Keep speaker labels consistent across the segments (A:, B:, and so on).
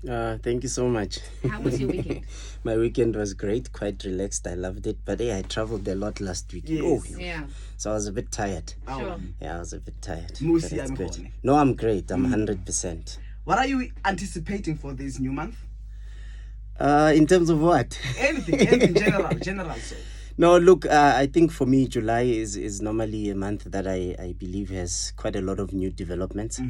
A: Thank you so much.
B: How was your weekend?
A: My weekend was great, quite relaxed. I loved it. But I traveled a lot last week.
C: Yes.
B: Yeah.
A: So I was a bit tired.
B: Sure.
A: Yeah, I was a bit tired.
C: Musi,
A: But it's
C: I'm
A: good.
C: horny.
A: No, I'm great. I'm 100%.
C: What are you anticipating for this new month?
A: In terms of what?
C: Anything, general. So.
A: No, look, I think for me, July is normally a month that I believe has quite a lot of new developments.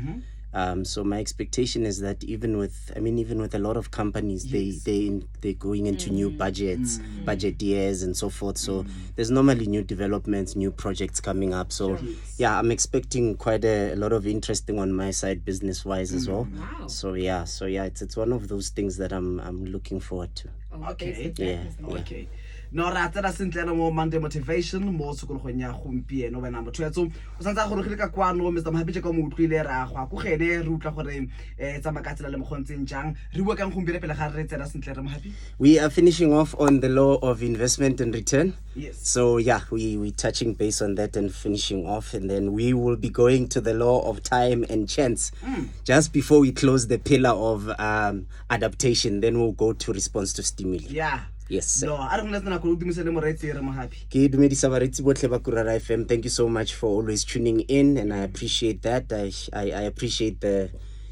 A: So my expectation is that even with a lot of companies, they're going into new budgets, budget years and so forth. So there's normally new developments, new projects coming up. So yeah, I'm expecting quite a lot of interesting on my side, business wise as well.
B: Wow.
A: So yeah, it's one of those things that I'm looking forward to.
C: Okay.
A: Yeah.
C: No rata ra sentle mo Monday motivation mo sekologong ya gompieno wena motho ya tso o santsa go re ka kwano Mr. Mahapi ka mo utlwile ra go go gene re utla gore tsa makatsela le mogontseng jang re bua kang gompieno pele ga re tsena sentle re Mahapi.
A: We are finishing off on the law of investment and return.
C: Yes.
A: So yeah, we touching base on that and finishing off, and then we will be going to the law of time and chance just before we close the pillar of adaptation. Then we'll go to response to stimuli.
C: Yeah.
A: Yes, sir.
C: No, I don't let na go dumisele mo raitse re Mahapi.
A: Ke dumedisa baretsi botlhe ba Kurara FM. Thank you so much for always tuning in, and I appreciate that. I appreciate the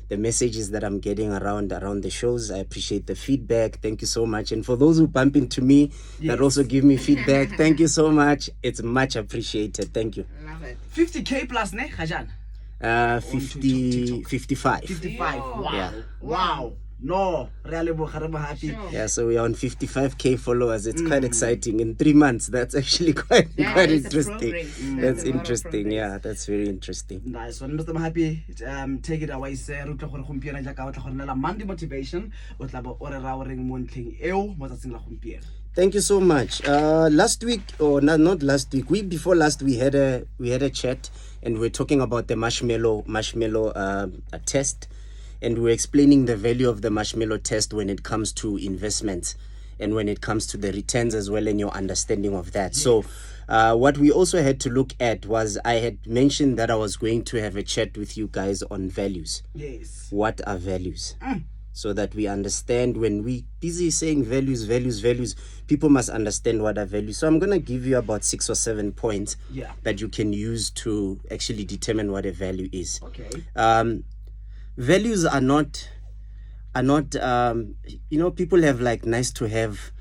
A: messages that I'm getting around the shows. I appreciate the feedback. Thank you so much. And for those who bump into me that also give me feedback, thank you so much. It's much appreciated. Thank you.
B: Love it.
C: 50k plus ne Gajan.
A: 55.
C: 55. Wow.
A: Yeah.
C: Wow. No, really Mahapi.
B: Sure.
A: Yeah, so we are on 55k followers. It's quite exciting. In 3 months, that's actually quite
B: It's a
A: interesting.
B: progress.
A: That's
B: That's a lot of
A: interesting.
B: progress.
A: Yeah, that's very interesting.
C: Nice one, Mr. Mahapi. Take it away, sir. Rutla gore gompieno jaaka o tla gore nela Monday motivation o tla bo o re ra o reng mo ntleng eo mo tsatsing la gompieno.
A: Thank you so much. Last week, or not last week, week before last, we had a chat, and we're talking about the marshmallow test, and we're explaining the value of the marshmallow test when it comes to investments and when it comes to the returns as well, and your understanding of that. Yes. So what we also had to look at was, I had mentioned that I was going to have a chat with you guys on values.
C: Yes.
A: What are values? So that we understand, when we busy saying values, people must understand what are values. So I'm going to give you about 6 or 7 points that you can use to actually determine what a value is.
C: Okay.
A: Values are not people have like nice to have.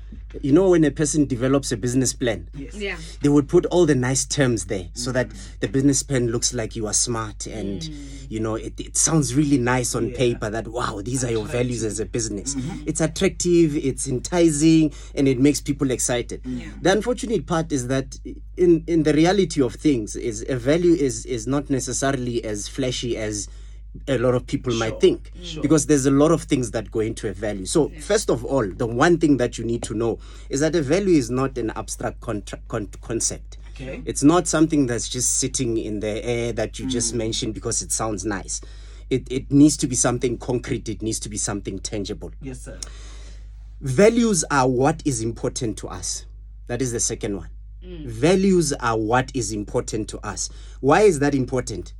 A: When a person develops a business plan,
B: Yeah.
A: they would put all the nice terms there so that the business plan looks like you are smart, and it sounds really nice on paper that, wow, these are your values as a business. It's attractive, it's enticing, and it makes people excited. The unfortunate part is that in the reality of things, is a value is not necessarily as flashy as a lot of people might think, because there's a lot of things that go into a value. So first of all, the one thing that you need to know is that a value is not an abstract concept.
C: Okay.
A: It's not something that's just sitting in the air that you just mentioned because it sounds nice. It needs to be something concrete. It needs to be something tangible.
C: Yes, sir.
A: Values are what is important to us. That is the second one. Values are what is important to us. Why is that important?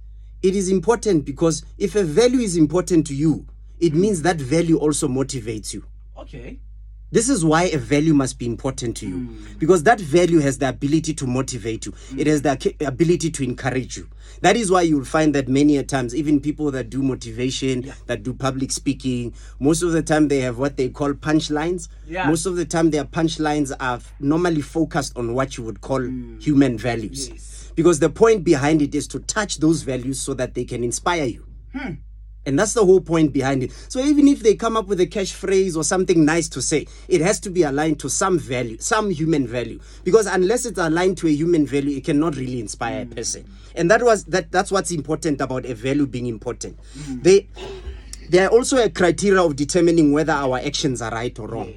A: It is important because if a value is important to you, it means that value also motivates you.
C: Okay.
A: This is why a value must be important to you, because that value has the ability to motivate you. It has the ability to encourage you. That is why you'll find that many a times, even people that do motivation, that do public speaking, most of the time they have what they call punchlines. Most of the time their punchlines are normally focused on what you would call human values. Because the point behind it is to touch those values so that they can inspire you. And that's the whole point behind it. So even if they come up with a catchphrase or something nice to say, it has to be aligned to some value, some human value. Because unless it's aligned to a human value, it cannot really inspire a person. And that's what's important about a value being important. They are also a criteria of determining whether our actions are right or wrong.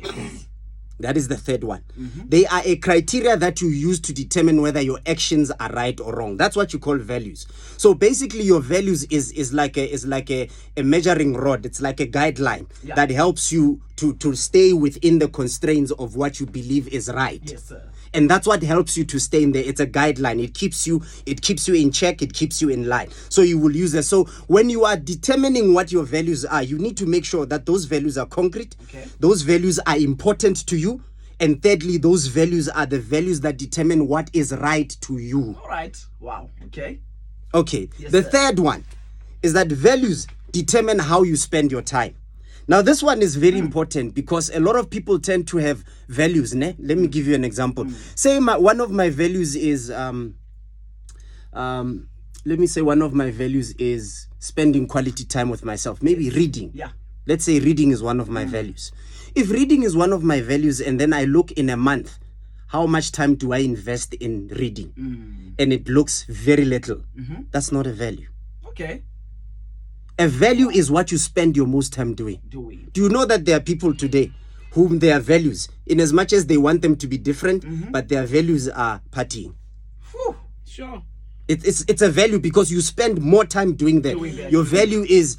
A: That is the third one. They are a criteria that you use to determine whether your actions are right or wrong. That's what you call values. So basically your values is like a measuring rod. It's like a guideline that helps you to stay within the constraints of what you believe is right.
C: Yes, sir.
A: And that's what helps you to stay in there. It's a guideline. It keeps you in check. It keeps you in line. So you will use that. So when you are determining what your values are, you need to make sure that those values are concrete.
C: Okay.
A: Those values are important to you. And thirdly, those values are the values that determine what is right to you.
C: All right. Wow. Okay.
A: Okay.
C: Yes,
A: The
C: sir.
A: third one is that values determine how you spend your time. Now, this one is very important because a lot of people tend to have values. Ne? Let me give you an example. Say one of my values is, let me say one of my values is spending quality time with myself. Maybe reading.
C: Yeah.
A: Let's say reading is one of my values. If reading is one of my values and then I look in a month, how much time do I invest in reading? And it looks very little. That's not a value.
C: Okay.
A: A value is what you spend your most time doing. Do you know that there are people today whom their values, in as much as they want them to be different, but their values are partying?
C: Whew. Sure.
A: It's a value because you spend more time doing that. Your value is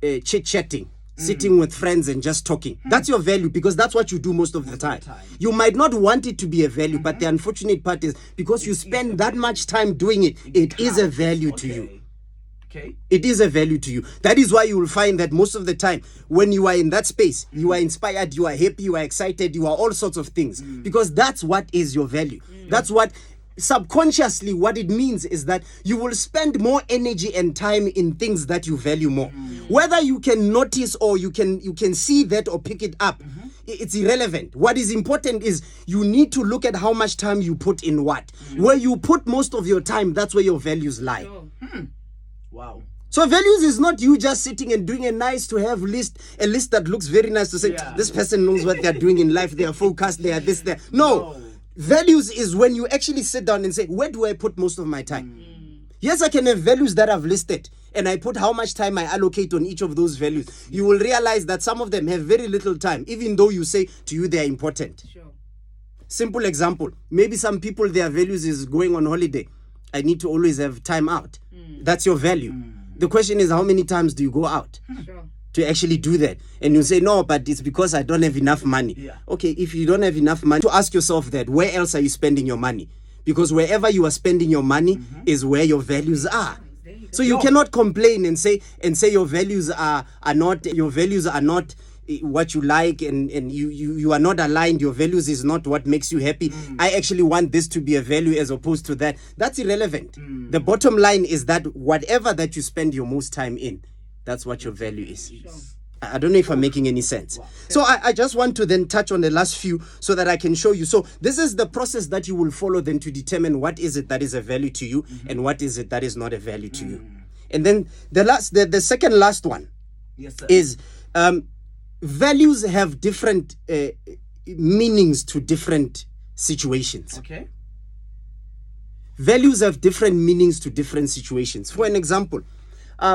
A: chit-chatting, sitting with friends and just talking. That's your value because that's what you do most of the time. You might not want it to be a value, but the unfortunate part is because you spend that much time doing it, it is a value to you.
C: Okay.
A: It is a value to you. That is why you will find that most of the time when you are in that space, you are inspired, you are happy, you are excited, you are all sorts of things because that's what is your value. That's what subconsciously what it means is that you will spend more energy and time in things that you value more. Whether you can notice or you can see that or pick it up, it's irrelevant. What is important is you need to look at how much time you put in what. Where you put most of your time, that's where your values lie.
C: Wow.
A: So values is not you just sitting and doing a nice to have list, a list that looks very nice to say, this person knows what they're doing in life, they are focused, they are this, there. No. Values is when you actually sit down and say, where do I put most of my time? Yes, I can have values that I've listed and I put how much time I allocate on each of those values. You will realize that some of them have very little time, even though you say to you they are important.
B: Sure.
A: Simple example, maybe some people, their values is going on holiday. I need to always have time out. That's your value. The question is, how many times do you go out
B: Sure.
A: to actually do that? And you say, no, but it's because I don't have enough money.
C: Yeah.
A: Okay, if you don't have enough money, to ask yourself that, where else are you spending your money? Because wherever you are spending your money is where your values are. So you cannot complain and say your values are not what you like and you are not aligned. Your values is not what makes you happy. I actually want this to be a value as opposed to that. That's irrelevant. The bottom line is that whatever that you spend your most time in, that's what your value is. I don't know if I'm making any sense. So I just want to then touch on the last few so that I can show you. So this is the process that you will follow then to determine what is it that is a value to you and what is it that is not a value to you. And then the second last one is values have different meanings to different situations.
C: Okay.
A: Values have different meanings to different situations. For an example,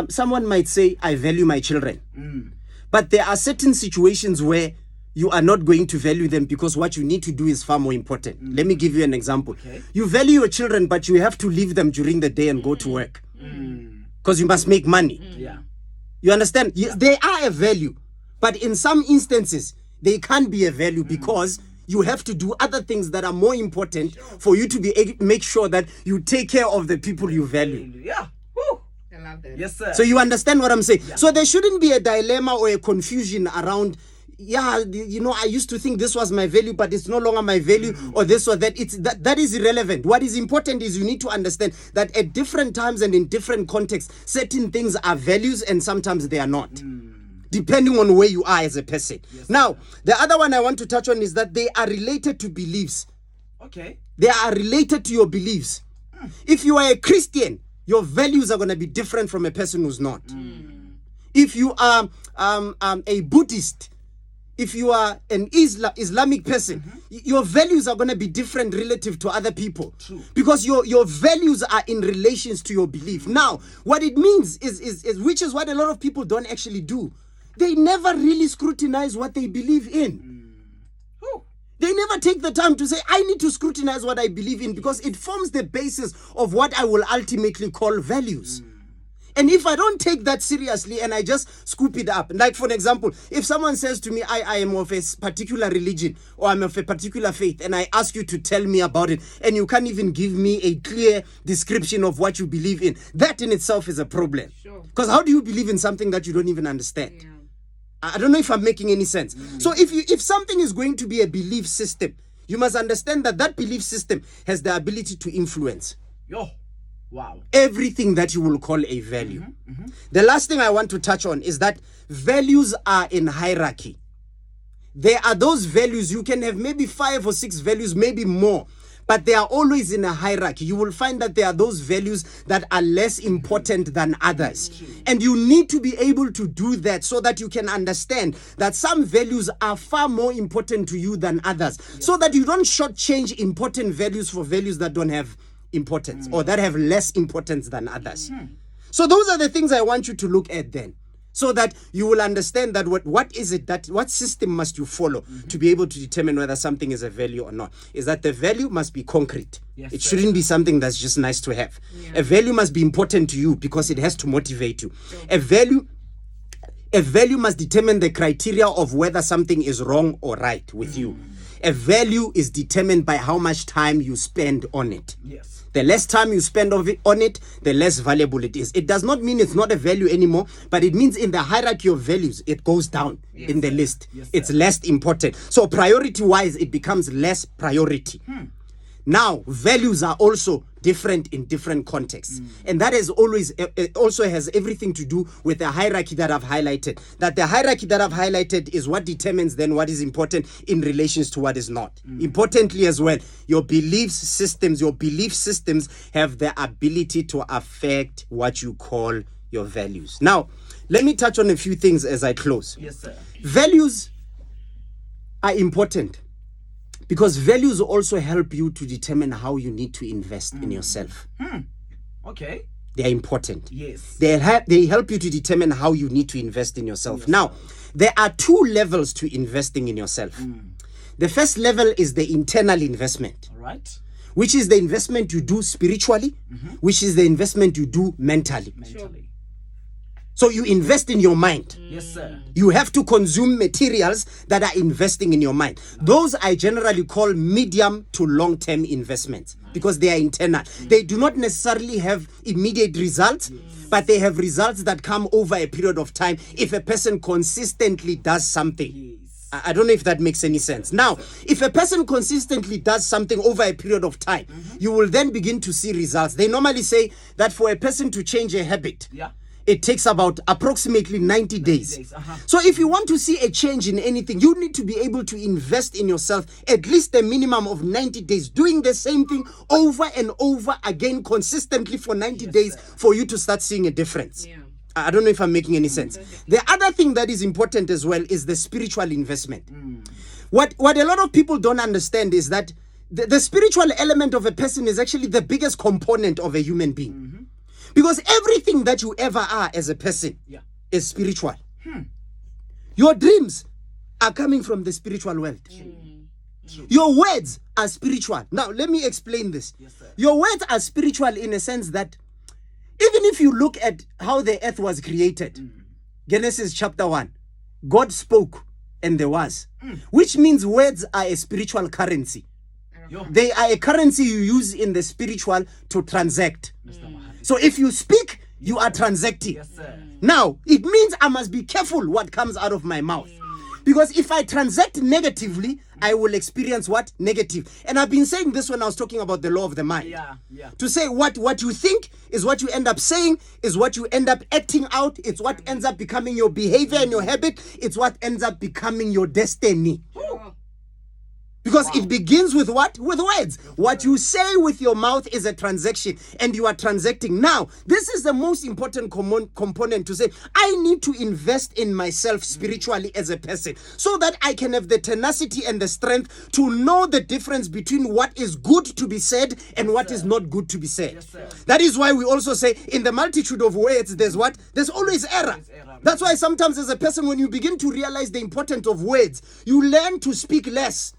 A: someone might say, I value my children. But there are certain situations where you are not going to value them because what you need to do is far more important. Let me give you an example. You value your children, but you have to leave them during the day and go to work because you must make money.
C: Yeah.
A: You understand? Yes, they are a value, but in some instances, they can't be a value because you have to do other things that are more important for you to make sure that you take care of the people you value.
C: Yeah. Woo.
B: I love that.
C: Yes, sir.
A: So you understand what I'm saying? So there shouldn't be a dilemma or a confusion around, I used to think this was my value, but it's no longer my value or this or that. That is irrelevant. What is important is you need to understand that at different times and in different contexts, certain things are values and sometimes they are not. Depending on where you are as a person. Now, the other one I want to touch on is that they are related to beliefs.
C: Okay.
A: They are related to your beliefs. If you are a Christian, your values are going to be different from a person who's not. If you are a Buddhist, if you are an Islamic person, your values are going to be different relative to other people. Because your values are in relations to your belief. Now, what it means is which is what a lot of people don't actually do. They never really scrutinize what they believe in. They never take the time to say, I need to scrutinize what I believe in because it forms the basis of what I will ultimately call values. And if I don't take that seriously and I just scoop it up, like for example, if someone says to me, I am of a particular religion or I'm of a particular faith, and I ask you to tell me about it, and you can't even give me a clear description of what you believe in, that in itself is a problem. Because how do you believe in something that you don't even understand? Yeah. I don't know if I'm making any sense. So if something is going to be a belief system, you must understand that that belief system has the ability to influence.
C: Wow.
A: Everything that you will call a value. The last thing I want to touch on is that values are in hierarchy. There are those values, you can have maybe 5 or 6 values, maybe more, but they are always in a hierarchy. You will find that there are those values that are less important than others. And you need to be able to do that so that you can understand that some values are far more important to you than others, so that you don't shortchange important values for values that don't have importance or that have less importance than others. So those are the things I want you to look at then, so that you will understand that what system must you follow to be able to determine whether something is a value or not. Is that the value must be concrete. It shouldn't be something that's just nice to have. A value must be important to you because it has to motivate you. A value must determine the criteria of whether something is wrong or right with you. A value is determined by how much time you spend on it. The less time you spend on it, the less valuable it is. It does not mean it's not a value anymore, but it means in the hierarchy of values, it goes down in the list. It's less important. So priority-wise, it becomes less priority. Now, values are also different in different contexts. And that is always, it also has everything to do with the hierarchy that I've highlighted. That the hierarchy that I've highlighted is what determines then what is important in relations to what is not. Importantly as well, your belief systems have the ability to affect what you call your values. Now, let me touch on a few things as I close.
C: Yes, sir.
A: Values are important, because values also help you to determine how you need to invest in yourself.
C: Okay.
A: They are important.
C: Yes.
A: They help you to determine how you need to invest in yourself. Now, there are 2 levels to investing in yourself. The first level is the internal investment.
C: All right.
A: Which is the investment you do spiritually, which is the investment you do mentally. So you invest in your mind.
C: Yes, sir.
A: You have to consume materials that are investing in your mind. Those I generally call medium to long-term investments because they are internal. They do not necessarily have immediate results, but they have results that come over a period of time if a person consistently does something. I don't know if that makes any sense. Now, if a person consistently does something over a period of time, you will then begin to see results. They normally say that for a person to change a habit, it takes about approximately 90 days. So if you want to see a change in anything, you need to be able to invest in yourself at least a minimum of 90 days, doing the same thing over and over again consistently for 90 days for you to start seeing a difference. I don't know if I'm making any sense. The other thing that is important as well is the spiritual investment. What a lot of people don't understand is that the spiritual element of a person is actually the biggest component of a human being. Because everything that you ever are as a person is spiritual. Your dreams are coming from the spiritual world. Your words are spiritual. Now, let me explain this. Your words are spiritual in a sense that even if you look at how the earth was created, Genesis chapter 1, God spoke and there was, which means words are a spiritual currency. They are a currency you use in the spiritual to transact. So if you speak, you are transacting. Now, it means I must be careful what comes out of my mouth. Because if I transact negatively, I will experience what? Negative. And I've been saying this when I was talking about the law of the mind. To say what you think is what you end up saying, is what you end up acting out. It's what ends up becoming your behavior and your habit. It's what ends up becoming your destiny. Because it begins with what? With words. What you say with your mouth is a transaction, and you are transacting. Now, this is the most important component to say, I need to invest in myself spiritually as a person so that I can have the tenacity and the strength to know the difference between what is good to be said and what is not good to be said. That is why we also say in the multitude of words, there's what? There's always error. That's why sometimes as a person, when you begin to realize the importance of words, you learn to speak less.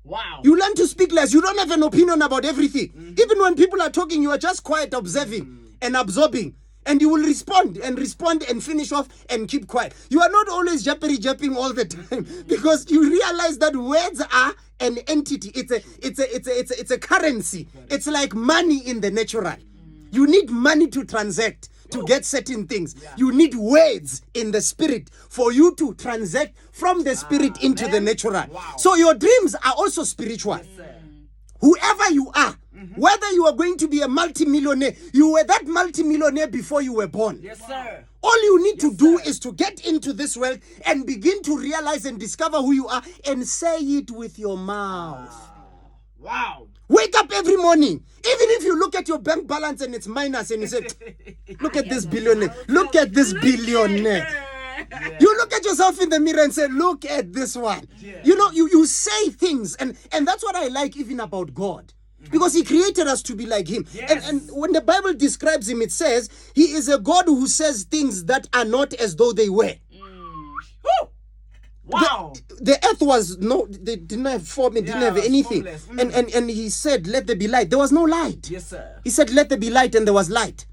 C: Wow.
A: You learn to speak less. You don't have an opinion about everything. Even when people are talking, you are just quiet, observing and absorbing. And you will respond and finish off and keep quiet. You are not always japping all the time because you realize that words are an entity. It's a currency. It's like money in the natural. You need money to transact, to get certain things. You need words in the spirit for you to transact from the spirit into the natural. So your dreams are also spiritual. Whoever you are, whether you are going to be a multimillionaire, you were that multimillionaire before you were born.
C: Yes, sir.
A: All you need to do is to get into this world and begin to realize and discover who you are and say it with your mouth.
C: Wow.
A: Wake up every morning. Even if you look at your bank balance and it's minus and you say, look at this billionaire. Look at this billionaire. Yeah. You look at yourself in the mirror and say, look at this one. Yeah. You know, you say things. And that's what I like even about God. Because he created us to be like him. Yes. And when the Bible describes him, it says, he is a God who says things that are not as though they were.
C: Wow.
A: The earth was they didn't have form, it didn't have anything. And he said, let there be light. There was no light.
C: Yes, sir.
A: He said, let there be light, and there was light.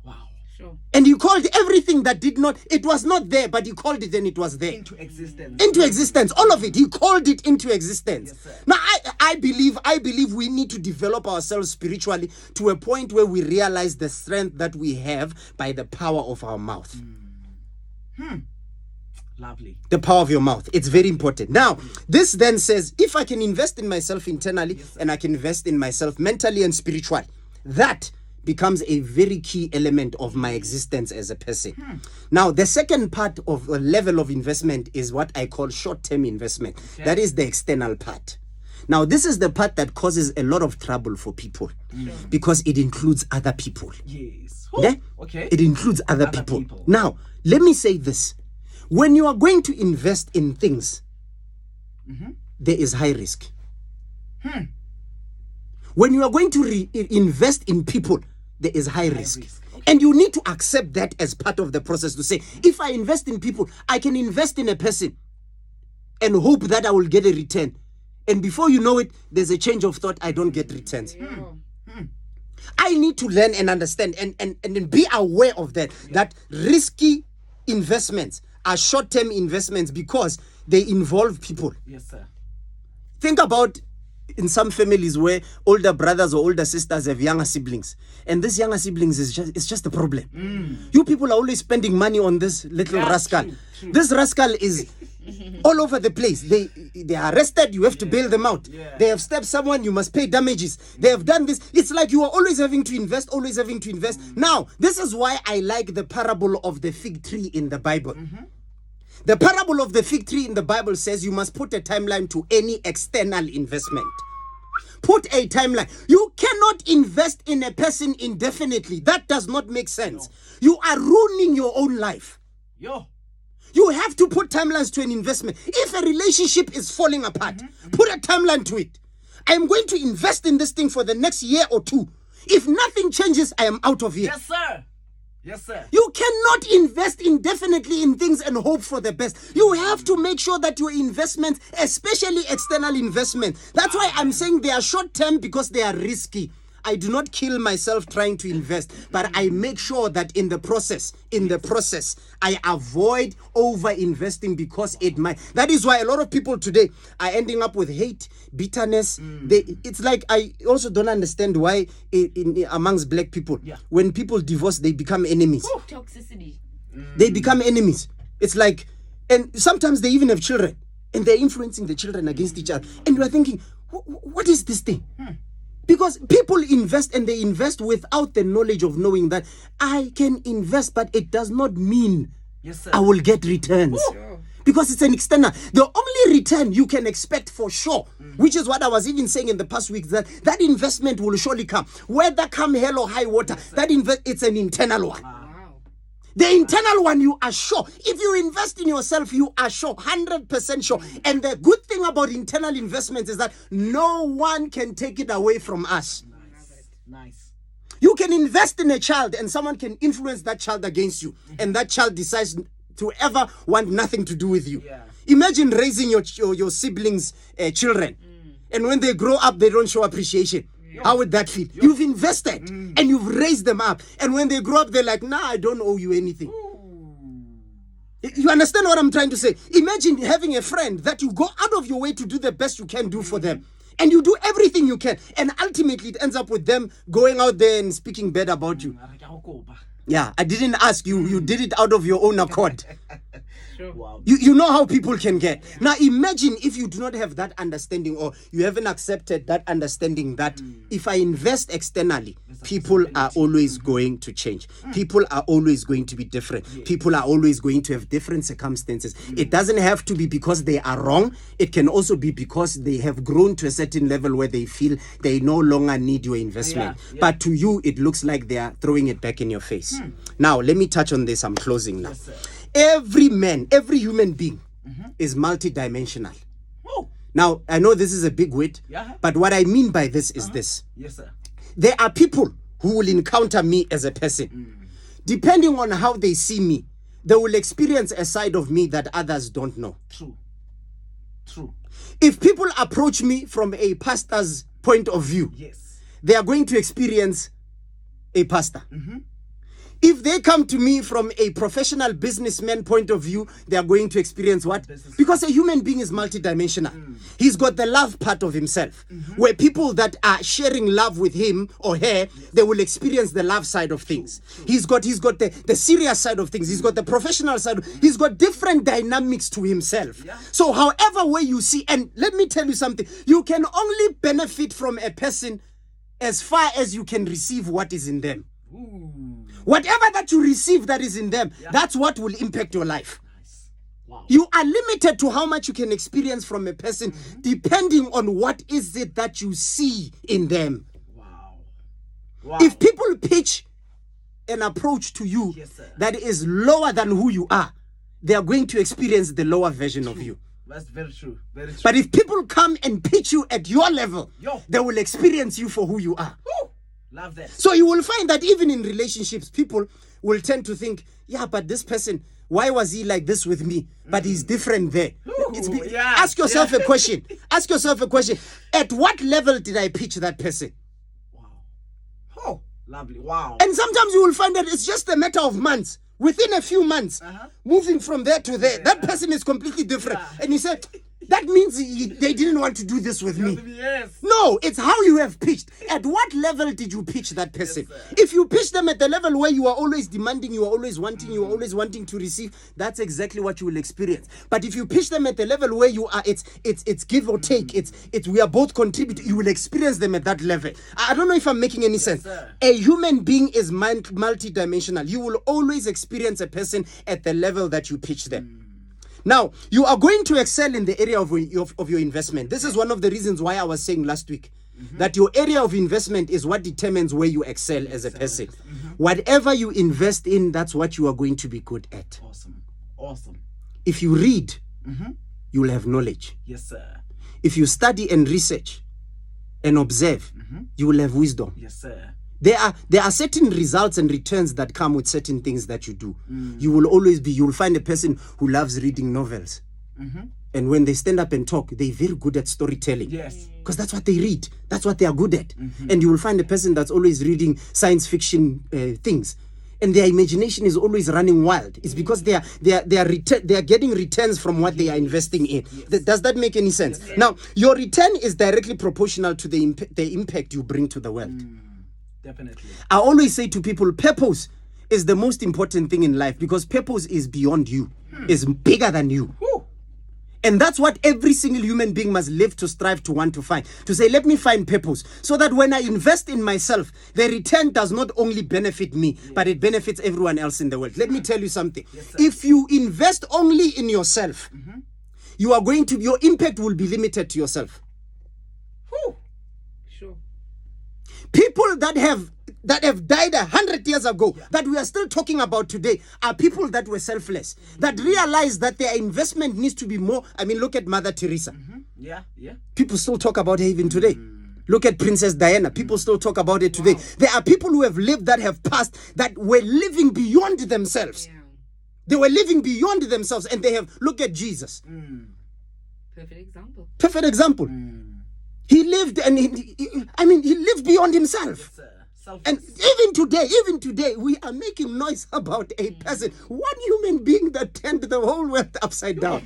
C: Wow. Sure.
A: And he called everything that it was not there, but he called it and it was there.
C: Into existence.
A: Into existence. All of it. He called it into existence.
C: Yes, sir.
A: Now, I believe we need to develop ourselves spiritually to a point where we realize the strength that we have by the power of our mouth.
C: Lovely.
A: The power of your mouth. It's very important. Now, this then says, if I can invest in myself internally and I can invest in myself mentally and spiritually, that becomes a very key element of my existence as a person. Now, the second part of a level of investment is what I call short-term investment. Okay. That is the external part. Now, this is the part that causes a lot of trouble for people because it includes other people.
C: Yes.
A: Yeah?
C: Okay.
A: It includes other people. Now, let me say this. When you are going to invest in things, there is high risk. When you are going to invest in people, there is high risk. Okay. And you need to accept that as part of the process to say, if I invest in people, I can invest in a person and hope that I will get a return. And before you know it, there's a change of thought, I don't get returns. I need to learn and understand and be aware of that risky investments are short-term investments because they involve people.
C: Yes, sir.
A: Think about in some families where older brothers or older sisters have younger siblings, and this younger siblings is just a problem. You people are always spending money on this little rascal. True. This rascal is all over the place. They are arrested, you have to bail them out. They have stabbed someone, you must pay damages. They have done this. It's like you are always having to invest. Now, this is why I like the parable of the fig tree in the Bible. The parable of the fig tree in the Bible says you must put a timeline to any external investment. Put a timeline. You cannot invest in a person indefinitely. That does not make sense. You are ruining your own life. You have to put timelines to an investment. If a relationship is falling apart, put a timeline to it. I am going to invest in this thing for the next year or two. If nothing changes, I am out of here.
C: Yes, sir. Yes, sir.
A: You cannot invest indefinitely in things and hope for the best. You have to make sure that your investments, especially external investment, that's why I'm saying they are short-term because they are risky. I do not kill myself trying to invest, but I make sure that in the process, I avoid over-investing because it might. That is why a lot of people today are ending up with hate, bitterness. It's like, I also don't understand why amongst black people, when people divorce, they become enemies.
B: Toxicity.
A: They become enemies. It's like, and sometimes they even have children, and they're influencing the children against each other. And we're thinking, what is this thing? Because people invest and they invest without the knowledge of knowing that I can invest, but it does not mean I will get returns. Because it's an external. The only return you can expect for sure, which is what I was even saying in the past week, that investment will surely come. Whether come hell or high water, it's an internal one. The internal one, you are sure. If you invest in yourself, you are sure, 100% sure. And the good thing about internal investments is that no one can take it away from us.
C: Nice.
A: You can invest in a child and someone can influence that child against you. And that child decides to ever want nothing to do with you. Imagine raising your siblings' children. And when they grow up, they don't show appreciation. How would that feel? You've invested and you've raised them up. And when they grow up, they're like, nah, I don't owe you anything. You understand what I'm trying to say? Imagine having a friend that you go out of your way to do the best you can do for them. And you do everything you can. And ultimately, it ends up with them going out there and speaking bad about you. Yeah, I didn't ask you. You did it out of your own accord.
B: Sure.
C: Wow.
A: You know how people can get. Now imagine if you do not have that understanding, or you haven't accepted that understanding that if I invest externally, people are always going to change. People are always going to be different. People are always going to have different circumstances. It doesn't have to be because they are wrong. It can also be because they have grown to a certain level where they feel they no longer need your investment.
C: Yeah.
A: But to you, it looks like they are throwing it back in your face. Now, let me touch on this. I'm closing now.
C: Yes, sir.
A: Every man, every human being is multidimensional.
C: Oh.
A: Now, I know this is a big word,
C: Yeah.
A: but what I mean by this is this.
C: Yes, sir.
A: There are people who will encounter me as a person. Depending on how they see me, they will experience a side of me that others don't know.
C: True. True.
A: If people approach me from a pastor's point of view,
C: Yes.
A: they are going to experience a pastor. If they come to me from a professional businessman point of view, they are going to experience what?
C: Business.
A: Because a human being is multidimensional. He's got the love part of himself, where people that are sharing love with him or her, they will experience the love side of things. He's got the serious side of things. He's got the professional side. He's got different dynamics to himself.
C: Yeah.
A: So however way you see, and let me tell you something, you can only benefit from a person as far as you can receive what is in them. Whatever that you receive that is in them, that's what will impact your life.
C: Nice. Wow.
A: You are limited to how much you can experience from a person depending on what is it that you see in them.
C: Wow. Wow.
A: If people pitch an approach to you
C: Yes, sir.
A: that is lower than who you are, they are going to experience the lower version of you.
C: That's very true. Very true.
A: But if people come and pitch you at your level,
C: Yo.
A: they will experience you for who you are.
C: Woo. Love that.
A: So you will find that even in relationships, people will tend to think, yeah, but this person, why was he like this with me? But he's different there.
C: yeah,
A: Ask yourself a question. Ask yourself a question. At what level did I pitch that person?
C: Wow. Oh, lovely. Wow.
A: And sometimes you will find that it's just a matter of months. Within a few months, moving from there to there, that person is completely different.
C: Yeah.
A: And you say, that means they didn't want to do this with me.
C: Yes.
A: No, it's how you have pitched. At what level did you pitch that person? If you pitch them at the level where you are always demanding, you are always wanting, you are always wanting to receive, that's exactly what you will experience. But if you pitch them at the level where you are, it's give or take. It's we are both contributing. You will experience them at that level. I don't know if I'm making any sense.
C: sir.
A: A human being is multidimensional. You will always experience a person at the level that you pitch them. Now, you are going to excel in the area of your investment. This is one of the reasons why I was saying last week that your area of investment is what determines where you excel as a person. Whatever you invest in, that's what you are going to be good at.
C: Awesome. Awesome.
A: If you read, you will have knowledge.
C: Yes, sir.
A: If you study and research and observe, you will have wisdom.
C: Yes, sir.
A: There are certain results and returns that come with certain things that you do. You will find a person who loves reading novels. And when they stand up and talk, they're very good at storytelling.
C: Yes.
A: Because that's what they read. That's what they are good at. And you will find a person that's always reading science fiction things. And their imagination is always running wild. It's because they are getting returns from what they are investing in. Does that make any sense? Now, your return is directly proportional to the impact you bring to the world.
C: Definitely.
A: I always say to people, purpose is the most important thing in life because purpose is beyond you, is bigger than you.
C: Woo.
A: And that's what every single human being must live to strive to want to find. To say, let me find purpose so that when I invest in myself, the return does not only benefit me, but it benefits everyone else in the world. Let me tell you something. If you invest only in yourself, your impact will be limited to yourself.
C: Woo.
B: Sure.
A: People that have died 100 years ago, that we are still talking about today, are people that were selfless, that realized that their investment needs to be more. I mean, look at Mother Teresa.
C: Yeah. Yeah.
A: People still talk about her even today. Look at Princess Diana. People still talk about it today. There are people who have lived, that have passed, that were living beyond themselves.
B: Yeah.
A: They were living beyond themselves, and they have. Look at Jesus.
B: Perfect example.
A: Perfect example. He lived, and he lived beyond himself. And even today, we are making noise about a person, one human being that turned the whole world upside down.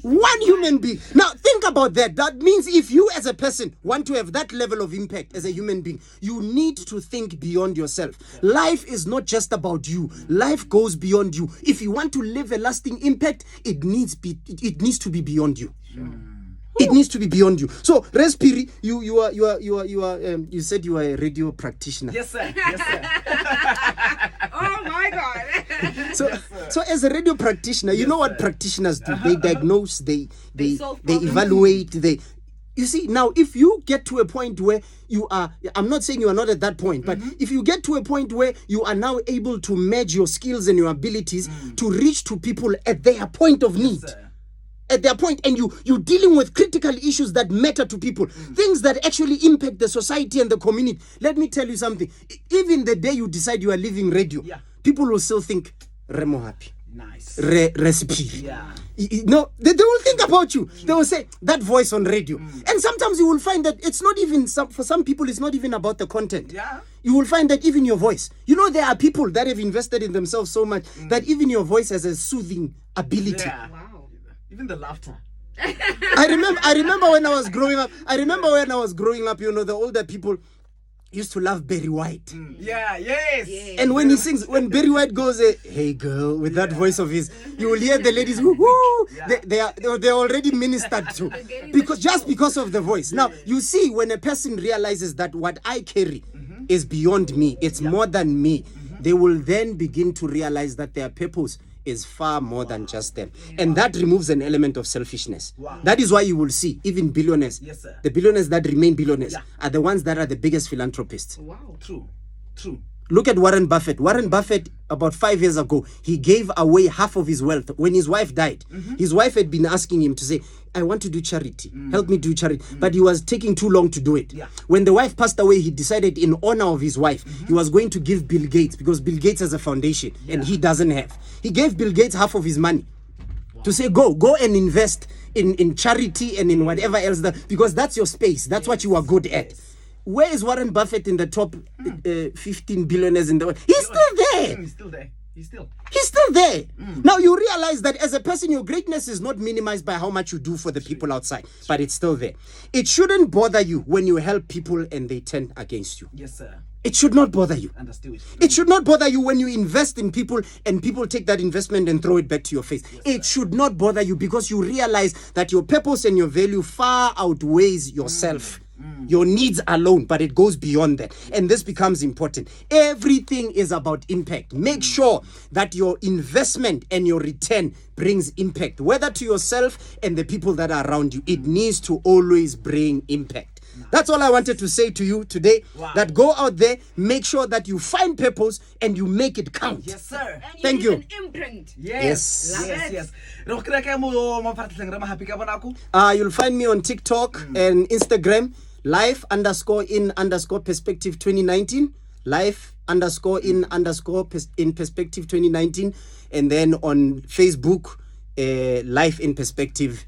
A: One human being. Now, think about that. That means if you as a person want to have that level of impact as a human being, you need to think beyond yourself. Life is not just about you. Life goes beyond you. If you want to leave a lasting impact, it needs to be beyond you. It needs to be beyond you. So, Respiri, you said you are a radio practitioner.
C: Yes, sir. Yes, sir.
B: Oh my God.
A: So as a radio practitioner, you know what practitioners do? They diagnose, they evaluate, you see, now if you get to a point where you are, I'm not saying you are not at that point, but if you get to a point where you are now able to merge your skills and your abilities to reach to people at their point of need. At their point, and you're dealing with critical issues that matter to people, things that actually impact the society and the community. Let me tell you something. Even the day you decide you are leaving radio, people will still think Remo happy.
C: Nice.
A: Recipe.
C: Yeah.
A: No, they will think about you. They will say that voice on radio. And sometimes you will find that it's not even, for some people, it's not even about the content.
C: Yeah.
A: You will find that even your voice. You know, there are people that have invested in themselves so much that even your voice has a soothing ability.
C: Yeah.
B: Wow.
C: Even the laughter.
A: I remember when I was growing up. You know, the older people used to love Barry White.
C: Yeah, yes.
A: And when he sings, when Barry White goes, "Hey girl," with that voice of his, you will hear the ladies who they're already ministered to, because of the voice. Now you see, when a person realizes that what I carry is beyond me, it's more than me, they will then begin to realize that their purpose is far more than just them. And that removes an element of selfishness. That is why you will see even billionaires, the billionaires that remain billionaires are the ones that are the biggest philanthropists.
B: Wow.
C: True.
A: Look at Warren Buffett. Warren Buffett, about 5 years ago, he gave away half of his wealth. When his wife died, his wife had been asking him to say, I want to do charity. Help me do charity. But he was taking too long to do it. When the wife passed away, he decided in honor of his wife, he was going to give Bill Gates, because Bill Gates has a foundation and he doesn't have. He gave Bill Gates half of his money to say, go and invest in charity and in whatever else, because that's your space. That's what you are good at. Where is Warren Buffett in the top 15 billionaires in the world? He's still there.
C: He's
A: still there. Now you realize that as a person, your greatness is not minimized by how much you do for the people outside, but it's still there. It shouldn't bother you when you help people and they turn against you.
C: Yes, sir.
A: It should not bother you.
C: Understood.
A: It should not bother you when you invest in people and people take that investment and throw it back to your face. It should not bother you, because you realize that your purpose and your value far outweighs yourself. Your needs alone, but it goes beyond that. And this becomes important. Everything is about impact. Make sure that your investment and your return brings impact, whether to yourself and the people that are around you. It needs to always bring impact. That's all I wanted to say to you today. That go out there, make sure that you find purpose and you make it count.
C: Yes, sir.
B: And
A: Thank you.
B: An imprint.
A: Yes.
B: Love
C: it.
A: You'll find me on TikTok and Instagram, life_in_perspective 2019, life_in perspective 2019, and then on Facebook, Life in Perspective.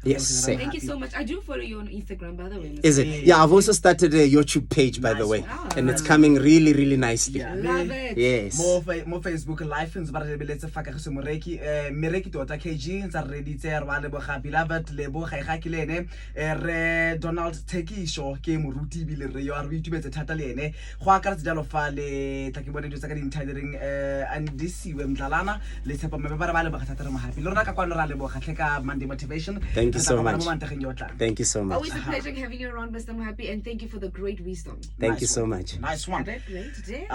A: Yes.
B: Thank you so much. I do follow you on Instagram, by the way.
A: Is it? Yeah, I've also started a YouTube page, by the way, and it's coming really, really nicely.
B: Love it.
A: Yes.
C: More Facebook live ins ba re beletse fa ka go se moreki mereki tota KG ntsa re ditse re ba le bo ga beloved le bo ga ga kilene re Donald Tekisho ke moruti bile re yo a re itubetse thata le ene go akaretsa jalo fa le tla ke bone ditse ka di-intiring andisiwe mdlalana le tshepa me ba re ba le bo ga thata re mo happy le rona ka kwano ra le bo ga tleka Monday Motivation.
A: Thank you so much. Thank you so much.
B: Always a pleasure having you around, Mr. Happy, and thank you for the great wisdom.
A: Thank you so much.
C: Nice one.
B: Have a great day.